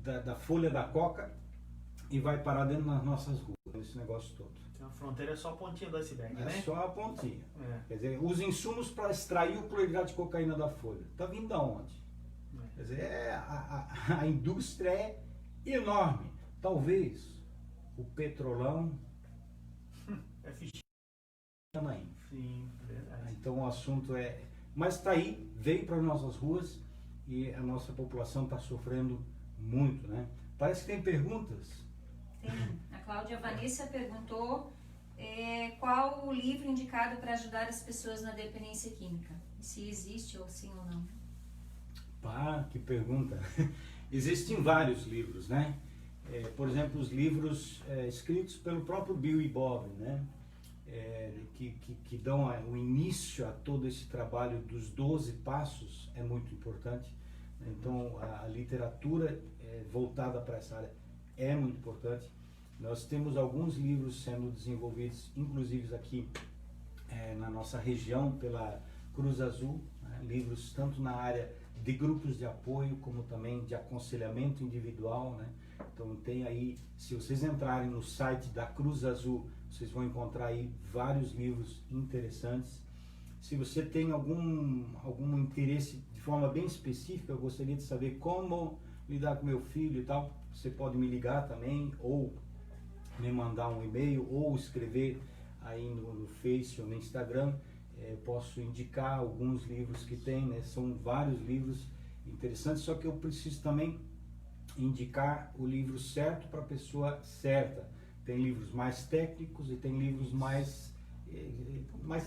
da folha da coca e vai parar dentro das nossas ruas, esse negócio todo? Então, a fronteira é só a pontinha do iceberg, né? É só a pontinha. Quer dizer, os insumos para extrair o cloridrato de cocaína da folha. Está vindo da onde? Quer dizer, a indústria é enorme. Talvez o petrolão é fichinho. Também. Sim, verdade. Então o assunto é... Mas está aí, veio para as nossas ruas e a nossa população está sofrendo muito, né? Parece que tem perguntas. Tem. A Cláudia Vanessa perguntou qual o livro indicado para ajudar as pessoas na dependência química. Se existe ou sim ou não. Que pergunta. Existem vários livros, né? Por exemplo, os livros escritos pelo próprio Bill e Bob, né? Que dão o início a todo esse trabalho dos 12 passos é muito importante. Então, a literatura voltada para essa área é muito importante. Nós temos alguns livros sendo desenvolvidos, inclusive aqui na nossa região, pela Cruz Azul, né? Livros tanto na área de grupos de apoio, como também de aconselhamento individual, né? Então tem aí, se vocês entrarem no site da Cruz Azul, vocês vão encontrar aí vários livros interessantes. Se você tem algum interesse de forma bem específica, eu gostaria de saber como lidar com meu filho e tal, você pode me ligar também, ou me mandar um e-mail, ou escrever aí no Face ou no Instagram. Posso indicar alguns livros que tem, né? São vários livros interessantes, só que eu preciso também indicar o livro certo para a pessoa certa. Tem livros mais técnicos e tem livros mais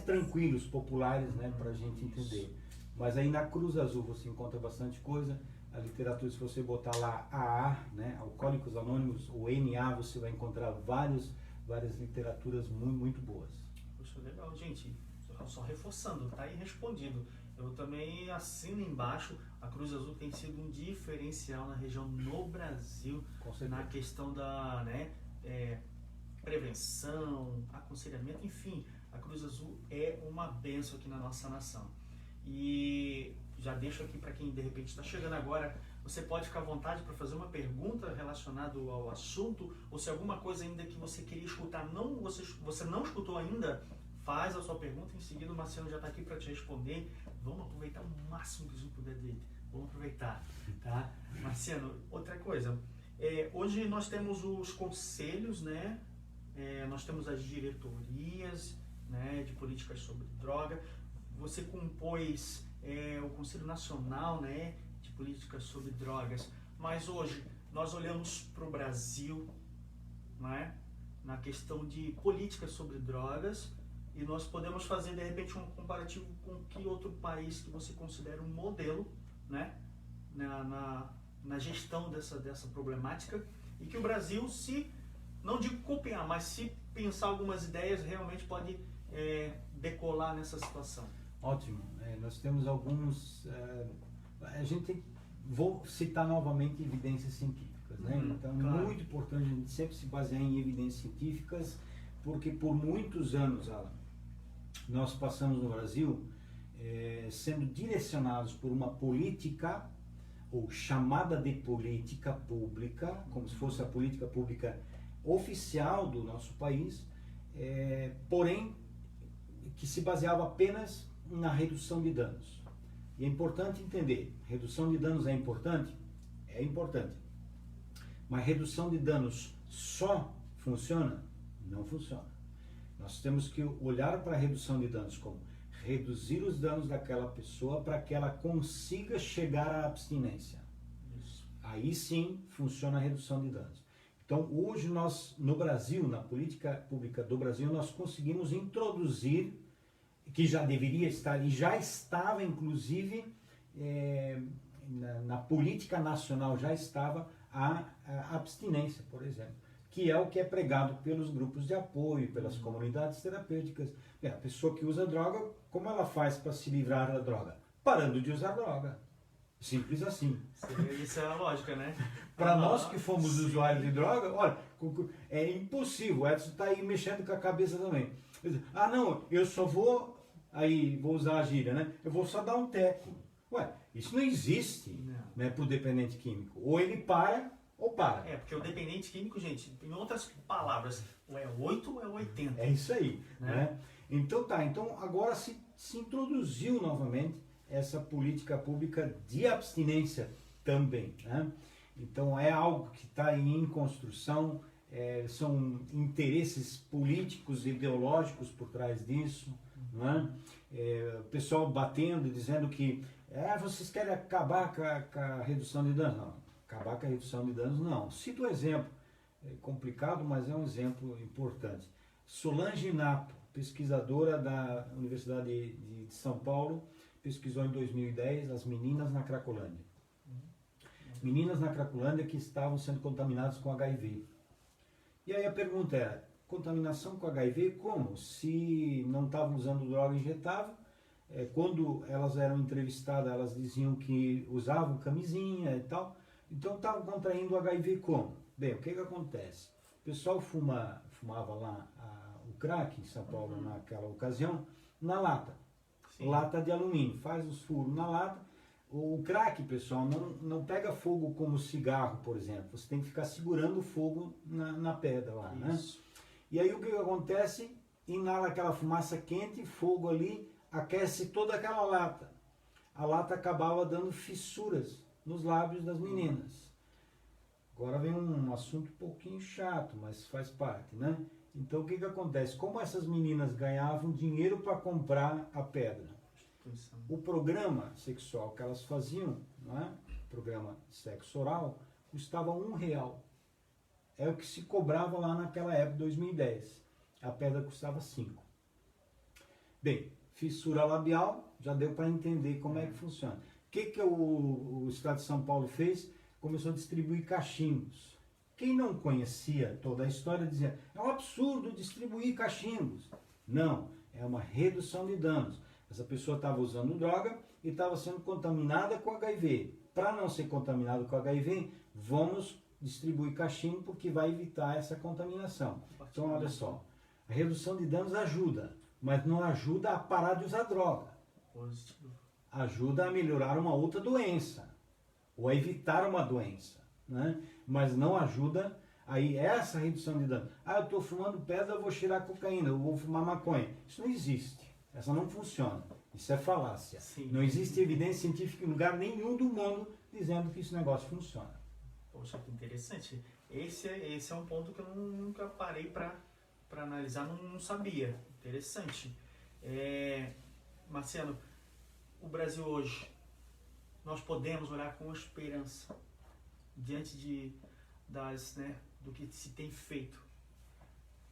tranquilos, populares, né, para a gente entender. Mas aí na Cruz Azul você encontra bastante coisa. A literatura, se você botar lá AA, né, Alcoólicos Anônimos, ou NA, você vai encontrar várias literaturas muito, muito boas. Poxa, legal, gente. Só reforçando, tá aí respondido. Eu também assino embaixo, a Cruz Azul tem sido um diferencial na região, no Brasil, na questão da, né, prevenção, aconselhamento, enfim, a Cruz Azul é uma bênção aqui na nossa nação. E já deixo aqui para quem de repente está chegando agora, você pode ficar à vontade para fazer uma pergunta relacionada ao assunto, ou se alguma coisa ainda que você queria escutar, você não escutou ainda, faz a sua pergunta, em seguida o Marciano já está aqui para te responder. Vamos aproveitar o máximo que a gente puder dele. Vamos aproveitar, tá? Marciano, outra coisa, hoje nós temos os conselhos, né? Nós temos as diretorias, né, de políticas sobre droga. Você compôs o Conselho Nacional, né, de políticas sobre drogas. Mas hoje nós olhamos para o Brasil, né, na questão de políticas sobre drogas, e nós podemos fazer de repente um comparativo com que outro país que você considera um modelo, né, na gestão dessa problemática, e que o Brasil, se não digo copiar, mas se pensar algumas ideias, realmente pode decolar nessa situação. Ótimo. Nós temos alguns... vou citar novamente evidências científicas, né? Então, claro, é muito importante a gente sempre se basear em evidências científicas, porque por muitos anos, Alan, nós passamos no Brasil sendo direcionados por uma política, ou chamada de política pública, como se fosse a política pública oficial do nosso país, porém que se baseava apenas na redução de danos. E é importante entender, redução de danos é importante? É importante. Mas redução de danos só funciona? Não funciona. Nós temos que olhar para a redução de danos como reduzir os danos daquela pessoa para que ela consiga chegar à abstinência. Isso. Aí sim funciona a redução de danos. Então, hoje nós, no Brasil, na política pública do Brasil, nós conseguimos introduzir, que já deveria estar, e já estava, inclusive, na política nacional, já estava a abstinência, por exemplo, que é o que é pregado pelos grupos de apoio, pelas comunidades terapêuticas. A pessoa que usa droga, como ela faz para se livrar da droga? Parando de usar droga. Simples assim. Isso é a lógica, né? Para nós que fomos usuários de droga, olha, é impossível. O Edson está aí mexendo com a cabeça também. Ah, não, eu só vou usar a gíria, né? Eu vou só dar um teco. Ué, isso não existe, né, para o dependente químico. Ou ele para, ou para. Porque o dependente químico, gente, em outras palavras, ou é 8 ou é 80. É isso aí, né? Então agora se introduziu novamente essa política pública de abstinência também, né? Então é algo que está aí em construção, são interesses políticos e ideológicos por trás disso, né? O pessoal batendo e dizendo que vocês querem acabar com a redução de danos. Não, acabar com a redução de danos não. Cito um exemplo, é complicado, mas é um exemplo importante. Solange Napo, pesquisadora da Universidade de São Paulo, pesquisou em 2010 as meninas na Cracolândia. Meninas na Cracolândia que estavam sendo contaminadas com HIV. E aí a pergunta era, contaminação com HIV como? Se não estavam usando droga injetável, quando elas eram entrevistadas, elas diziam que usavam camisinha e tal, então estavam contraindo HIV como? Bem, o que acontece? O pessoal fumava lá o crack em São Paulo naquela ocasião, na lata. Sim. Lata de alumínio, faz os furos na lata, O crack, pessoal, não pega fogo como cigarro, por exemplo. Você tem que ficar segurando o fogo na pedra lá, né? E aí o que acontece? Inala aquela fumaça quente, fogo ali, aquece toda aquela lata. A lata acabava dando fissuras nos lábios das meninas. Agora vem um assunto um pouquinho chato, mas faz parte, né? Então o que acontece? Como essas meninas ganhavam dinheiro para comprar a pedra? O programa sexual que elas faziam, né? Programa de sexo oral, custava R$1. É o que se cobrava lá naquela época, 2010. A pedra custava 5. Bem, fissura labial, já deu para entender como é que funciona. O que o Estado de São Paulo fez? Começou a distribuir cachimbos. Quem não conhecia toda a história dizia, é um absurdo distribuir cachimbos. Não, é uma redução de danos. Essa pessoa estava usando droga e estava sendo contaminada com HIV. Para não ser contaminado com HIV, vamos distribuir cachimbo porque vai evitar essa contaminação. Então, olha só, a redução de danos ajuda, mas não ajuda a parar de usar droga. Ajuda a melhorar uma outra doença, ou a evitar uma doença, né? Mas não ajuda aí essa redução de danos. Ah, eu estou fumando pedra, eu vou cheirar cocaína, eu vou fumar maconha. Isso não existe. Essa não funciona. Isso é falácia. Sim. Não existe evidência científica em lugar nenhum do mundo dizendo que esse negócio funciona. Poxa, que interessante. Esse é um ponto que eu nunca parei para analisar, não sabia. Interessante. Marcelo, o Brasil hoje, nós podemos olhar com esperança diante do que se tem feito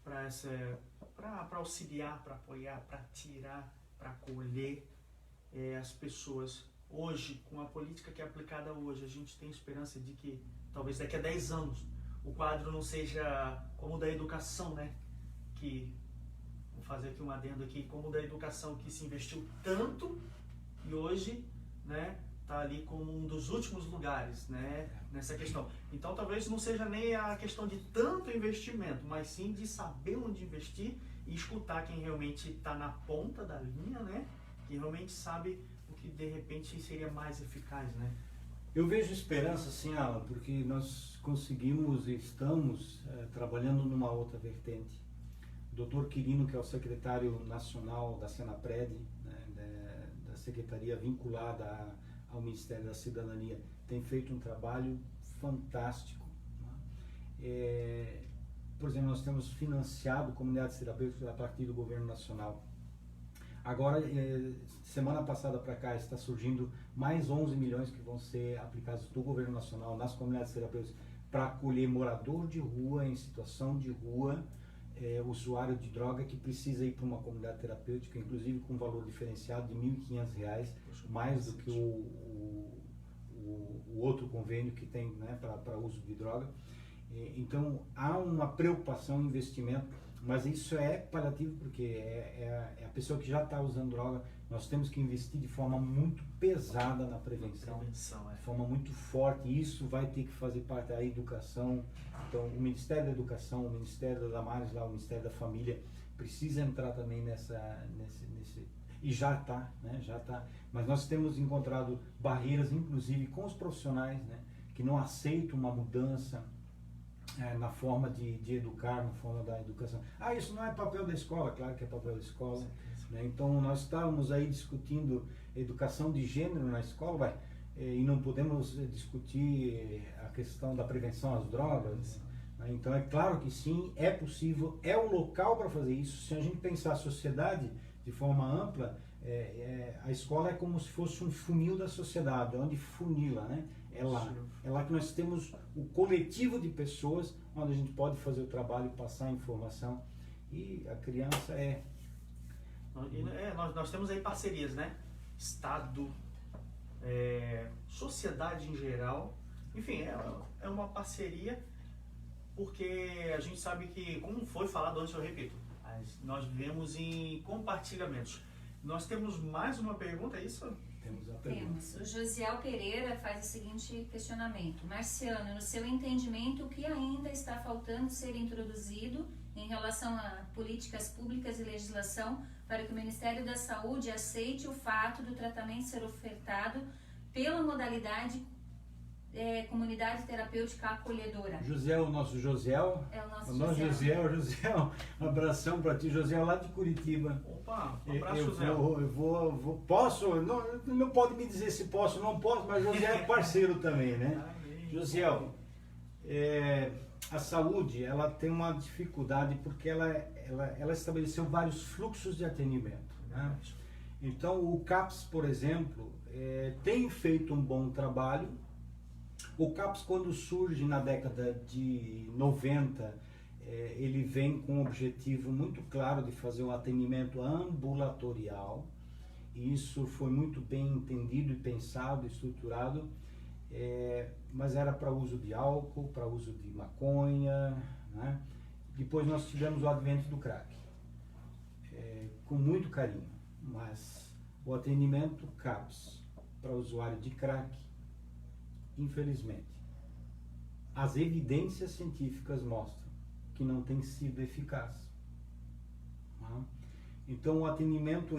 para auxiliar, para apoiar, para tirar, para acolher as pessoas. Hoje, com a política que é aplicada hoje, a gente tem esperança de que talvez daqui a 10 anos o quadro não seja como o da educação, né? Que, vou fazer aqui um adendo aqui, como o da educação que se investiu tanto e hoje, né, tá ali como um dos últimos lugares, né, nessa questão. Então talvez não seja nem a questão de tanto investimento, mas sim de saber onde investir e escutar quem realmente está na ponta da linha, né, que realmente sabe o que de repente seria mais eficaz, né. Eu vejo esperança, sim, Alan, porque nós conseguimos e estamos trabalhando numa outra vertente. O Dr. Quirino, que é o secretário nacional da Senapred, né, da secretaria vinculada ao Ministério da Cidadania, tem feito um trabalho fantástico. Né? Por exemplo, nós temos financiado comunidades terapêuticas a partir do governo nacional. Agora, semana passada para cá, está surgindo mais 11 milhões que vão ser aplicados do governo nacional nas comunidades terapêuticas para acolher morador de rua, em situação de rua, usuário de droga que precisa ir para uma comunidade terapêutica, inclusive com valor diferenciado de R$ 1.500, mais do que o outro convênio que tem, né, para uso de droga. Então, há uma preocupação em investimento, mas isso é paliativo porque é a pessoa que já está usando droga. Nós temos que investir de forma muito pesada na prevenção, de forma muito forte. Isso vai ter que fazer parte da educação. Então, o Ministério da Educação, o Ministério da Damares, lá, o Ministério da Família, precisa entrar também nesse e já está, né? Já está. Mas nós temos encontrado barreiras, inclusive com os profissionais, né? Que não aceitam uma mudança na forma de educar, na forma da educação. Ah, isso não é papel da escola. Claro que é papel da escola. Né? Então, nós estávamos aí discutindo educação de gênero na escola, e não podemos discutir a questão da prevenção às drogas. Né? Então, é claro que sim, é possível, é o local para fazer isso. Se a gente pensar a sociedade de forma ampla, a escola é como se fosse um funil da sociedade, onde funila, né? É lá que nós temos o coletivo de pessoas onde a gente pode fazer o trabalho, passar a informação, e a criança nós temos aí parcerias, né? Estado, sociedade em geral, enfim, é uma parceria, porque a gente sabe que, como foi falado antes, eu repito, nós vivemos em compartilhamentos. Nós temos mais uma pergunta, é isso? Temos. O Josiel Pereira faz o seguinte questionamento. Marciano, no seu entendimento, o que ainda está faltando ser introduzido em relação a políticas públicas e legislação para que o Ministério da Saúde aceite o fato do tratamento ser ofertado pela modalidade comunidade terapêutica acolhedora. Josiel, o nosso Josiel. É o nosso Josiel. Josiel, um abração para ti, Josiel, lá de Curitiba. Opa, um abraço, Josiel. Posso, não pode me dizer se posso ou não posso, mas Josiel é parceiro também, né? Josiel, a saúde, ela tem uma dificuldade porque ela estabeleceu vários fluxos de atendimento, né? Então, o CAPS, por exemplo, tem feito um bom trabalho. O CAPS, quando surge na década de 90, ele vem com um objetivo muito claro de fazer um atendimento ambulatorial. E isso foi muito bem entendido e pensado, estruturado, mas era para uso de álcool, para uso de maconha, né? Depois nós tivemos o advento do crack, com muito carinho, mas o atendimento CAPS para usuário de crack, infelizmente, as evidências científicas mostram que não tem sido eficaz. Tá? Então, o atendimento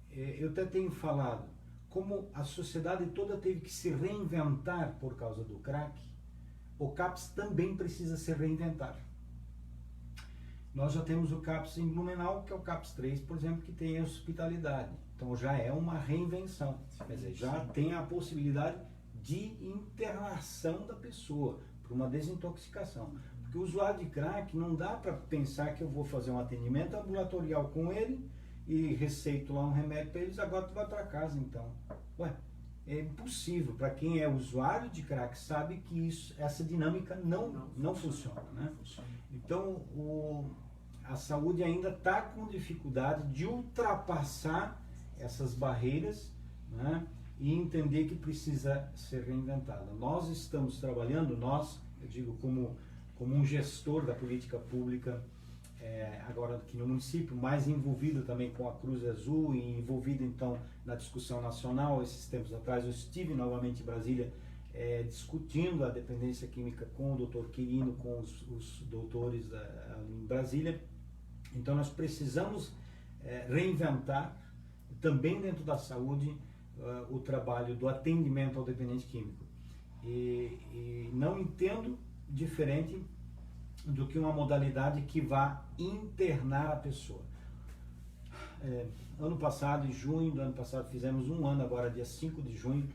eu até tenho falado, como a sociedade toda teve que se reinventar por causa do crack, o CAPS também precisa se reinventar. Nós já temos o CAPS em Blumenau, que é o CAPS 3, por exemplo, que tem a hospitalidade. Então, já é uma reinvenção. Quer dizer, já tem a possibilidade de internação da pessoa para uma desintoxicação. Porque o usuário de crack não dá para pensar que eu vou fazer um atendimento ambulatorial com ele e receito lá um remédio para eles, agora tu vai para casa então. Ué, é impossível. Para quem é usuário de crack sabe que essa dinâmica não funciona, né? Então a saúde ainda está com dificuldade de ultrapassar essas barreiras, né? E entender que precisa ser reinventada. Nós estamos trabalhando, eu digo como um gestor da política pública, agora aqui no município, mais envolvido também com a Cruz Azul e envolvido então na discussão nacional. Esses tempos atrás eu estive novamente em Brasília discutindo a dependência química com o Dr. Quirino, com os doutores em Brasília. Então nós precisamos reinventar também dentro da saúde o trabalho do atendimento ao dependente químico. E não entendo diferente do que uma modalidade que vá internar a pessoa. Ano passado, em junho do ano passado, fizemos um ano, agora dia 5 de junho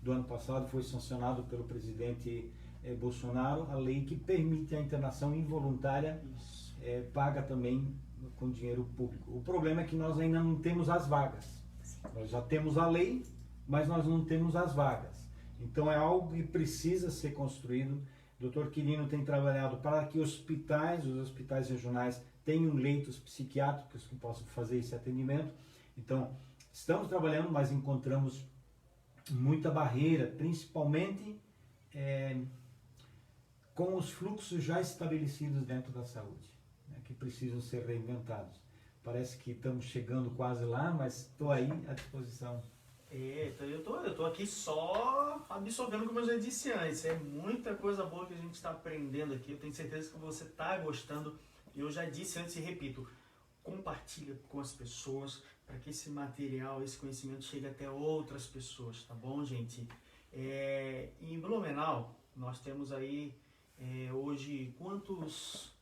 do ano passado, foi sancionado pelo presidente Bolsonaro a lei que permite a internação involuntária paga também com dinheiro público. O problema é que nós ainda não temos as vagas. Nós já temos a lei, mas nós não temos as vagas. Então é algo que precisa ser construído. O Dr. Quirino tem trabalhado para que os hospitais regionais tenham leitos psiquiátricos que possam fazer esse atendimento. Então, estamos trabalhando, mas encontramos muita barreira, principalmente com os fluxos já estabelecidos dentro da saúde, né, que precisam ser reinventados. Parece que estamos chegando quase lá, mas estou aí à disposição. Eu tô aqui só absorvendo, como eu já disse antes. É muita coisa boa que a gente está aprendendo aqui. Eu tenho certeza que você está gostando. Eu já disse antes e repito, compartilha com as pessoas para que esse material, esse conhecimento chegue até outras pessoas, tá bom, gente? Em Blumenau, nós temos aí hoje quantos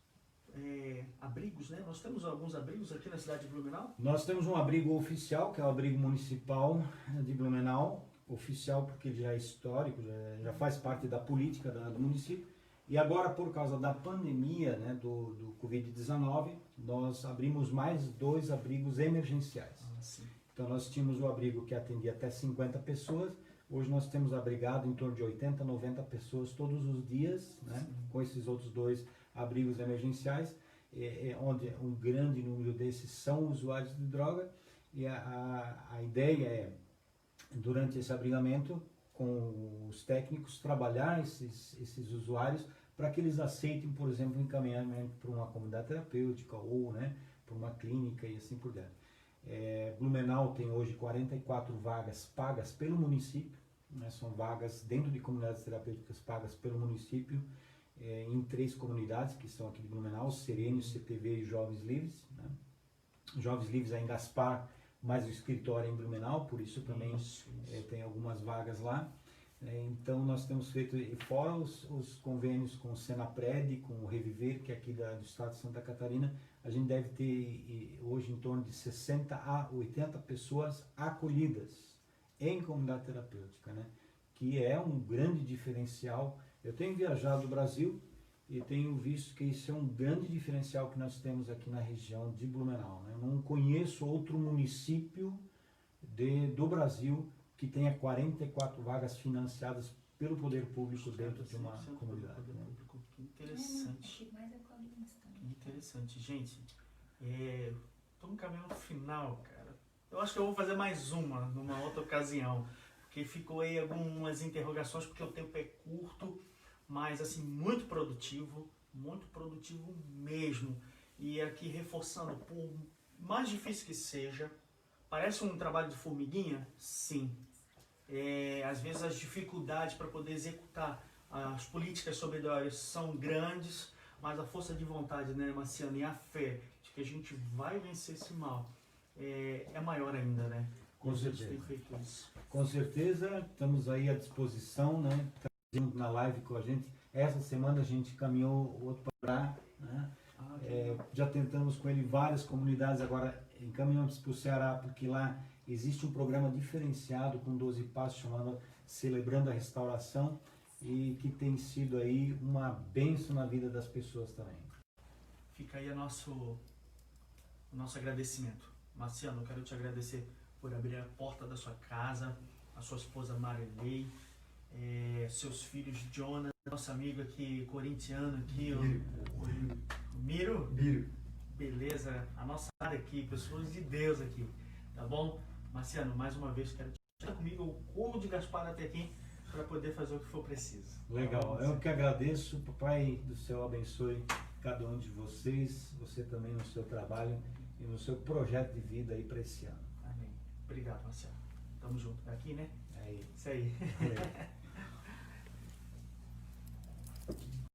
abrigos, né? Nós temos alguns abrigos aqui na cidade de Blumenau? Nós temos um abrigo oficial, que é o abrigo municipal de Blumenau, oficial porque ele já é histórico, já faz parte da política do município. E agora, por causa da pandemia, né, do Covid-19, nós abrimos mais 2 abrigos emergenciais. Então nós tínhamos o abrigo que atendia até 50 pessoas, hoje nós temos abrigado em torno de 80, 90 pessoas todos os dias, né, com esses outros 2 abrigos emergenciais, onde um grande número desses são usuários de droga, e a ideia é, durante esse abrigamento, com os técnicos, trabalhar esses usuários para que eles aceitem, por exemplo, um encaminhamento para uma comunidade terapêutica ou, né, para uma clínica e assim por diante. Blumenau tem hoje 44 vagas pagas pelo município, né, são vagas dentro de comunidades terapêuticas pagas pelo município, em 3 comunidades que são aqui de Blumenau, Serênio, CTV e Jovens Livres, né? Jovens Livres é em Gaspar, mas o escritório é em Blumenau, por isso também tem algumas vagas lá. Então nós temos feito, e fora os convênios com o Senapred, com o Reviver, que é aqui do estado de Santa Catarina, a gente deve ter hoje em torno de 60 a 80 pessoas acolhidas em comunidade terapêutica, né? Que é um grande diferencial. Eu tenho viajado do Brasil e tenho visto que isso é um grande diferencial que nós temos aqui na região de Blumenau, né? Eu não conheço outro município do Brasil que tenha 44 vagas financiadas pelo poder público dentro de uma comunidade. Né? Que interessante. Que interessante. Gente, estou no caminho final, cara. Eu acho que eu vou fazer mais uma numa outra ocasião, porque ficou aí algumas interrogações, porque o tempo é curto, mas assim, muito produtivo mesmo. E aqui reforçando, por mais difícil que seja, parece um trabalho de formiguinha? Sim. Às vezes as dificuldades para poder executar as políticas solidárias são grandes, mas a força de vontade, né, Marciano, e a fé de que a gente vai vencer esse mal é maior ainda, né? Com certeza. Tem feito isso. Com certeza, estamos aí à disposição, né? Estamos na live com a gente. Essa semana a gente caminhou o outro Pará, né? Já tentamos com ele várias comunidades, agora encaminhamos para o Ceará, porque lá existe um programa diferenciado com 12 passos chamado Celebrando a Restauração e que tem sido aí uma bênção na vida das pessoas também. Fica aí o nosso agradecimento. Marciano, eu quero te agradecer por abrir a porta da sua casa, a sua esposa Marilei, seus filhos Jonas, nosso amigo aqui, corintiano aqui, o Miro. Beleza, a nossa área aqui, pessoas de Deus aqui, tá bom? Marciano, mais uma vez, quero te estar comigo, eu corro de Gaspar até aqui para poder fazer o que for preciso. Legal, eu que agradeço, Papai do Céu abençoe cada um de vocês, você também no seu trabalho e no seu projeto de vida aí para esse ano. Amém. Obrigado, Marciano. Tamo junto. Aqui, né? Aí. Isso aí.